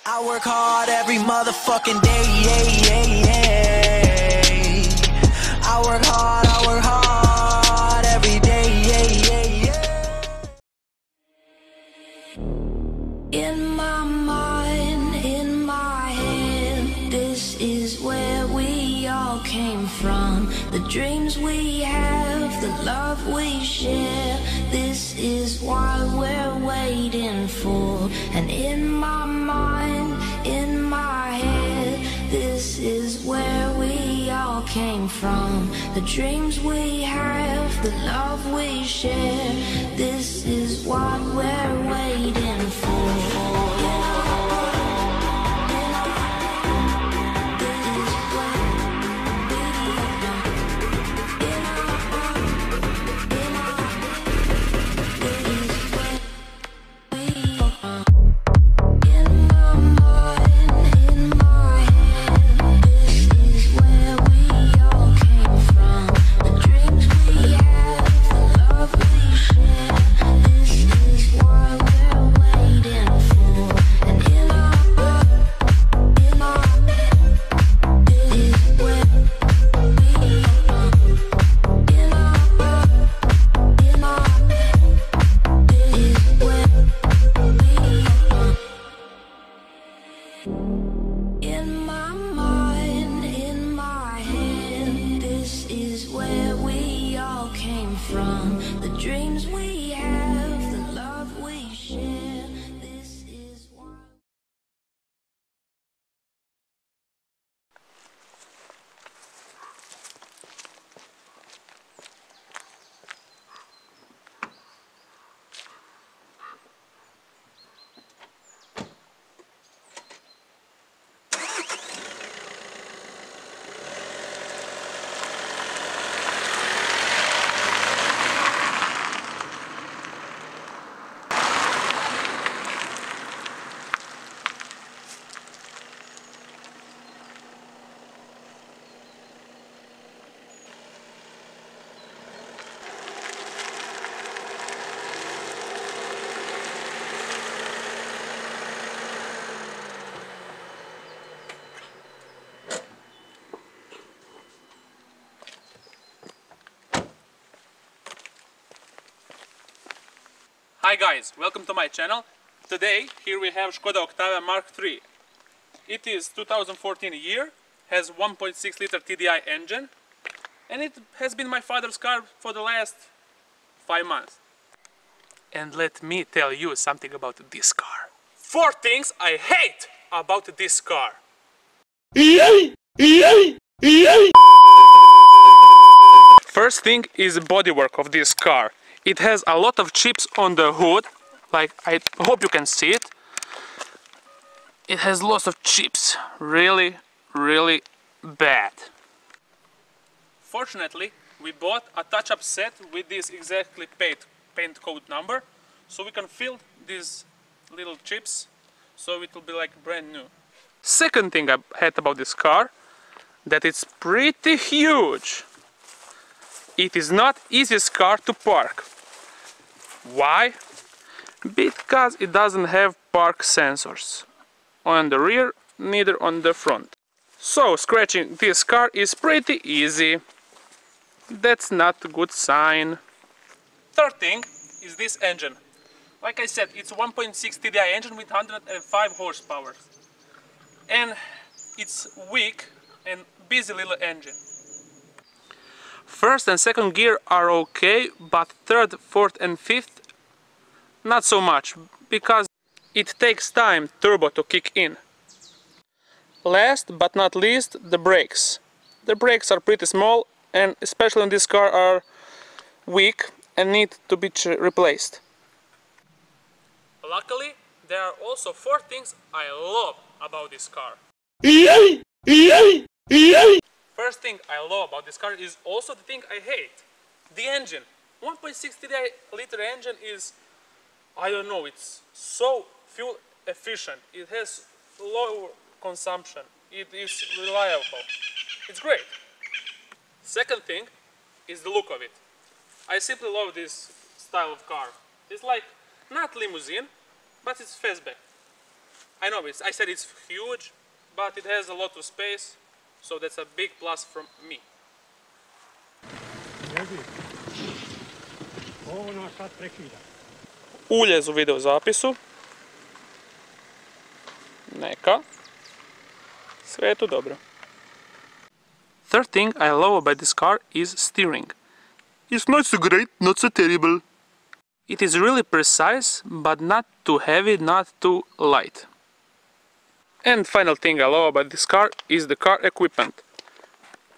I work hard every motherfucking day, I work hard every day, In my mind, in my head, this is where we all came from. The dreams we have, the love we share, this is what we're waiting for. And in my mind, in my head, this is where we all came from. The dreams we have, the love we share, this is what we're waiting for. Hi guys, welcome to my channel. Today here we have Škoda Octavia Mark III. It is 2014 year, has 1.6 liter TDI engine, and it has been my father's car for the last 5 months. And let me tell you something about this car. 4 things I hate about this car. First thing is the bodywork of this car. It has a lot of chips on the hood, like I hope you can see it. It has lots of chips, really bad. Fortunately, we bought a touch-up set with this exactly paint code number, so we can fill these little chips, so it will be like brand new. Second thing I hate about this car, that it's pretty huge. It is not easiest car to park. Why? Because it doesn't have park sensors on the rear, neither on the front. So scratching this car is pretty easy. That's not a good sign. Third thing is this engine. Like I said, it's a 1.6 TDI engine with 105 horsepower. And it's weak and busy little engine. First and second gear are okay, but third, fourth and fifth not so much, because it takes time turbo to kick in. Last but not least, the brakes. The brakes are pretty small and especially in this car are weak and need to be replaced. Luckily, there are also 4 things I love about this car. First thing I love about this car is also the thing I hate. The engine. 1.6 liter engine is, I don't know, it's so fuel efficient. It has low consumption. It is reliable. It's great. Second thing is the look of it. I simply love this style of car. It's like not limousine, but it's fastback. I know I said it's huge, but it has a lot of space, so that's a big plus from me. Ovo nas sad prekida. Uljez u video zapisu. Neka. Sve je tu dobro. Third thing I love about this car is steering. It's not so great, not so terrible. It is really precise, but not too heavy, not too light. And final thing I love about this car is the car equipment.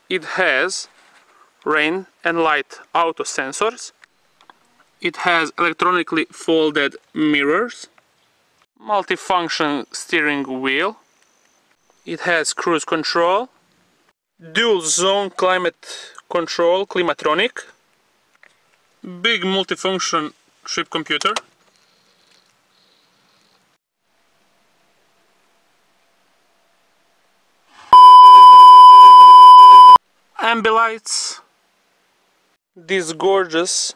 It has rain and light auto sensors. It has electronically folded mirrors, multifunction steering wheel. It has cruise control, dual zone climate control, climatronic, big multifunction trip computer, ambilights, these gorgeous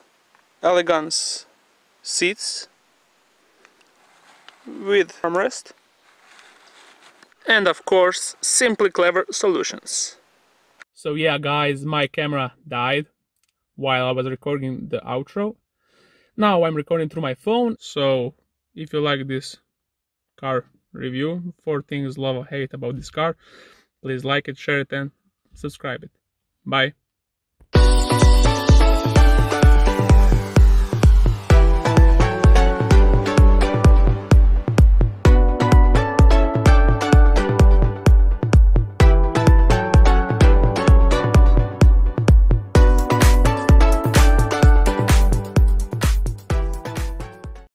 Elegance seats with armrest, and of course simply clever solutions. So yeah guys, my camera died while I was recording the outro. Now I'm recording through my phone, so if you like this car review, 4 things love or hate about this car, please like it, share it and subscribe it. Bye.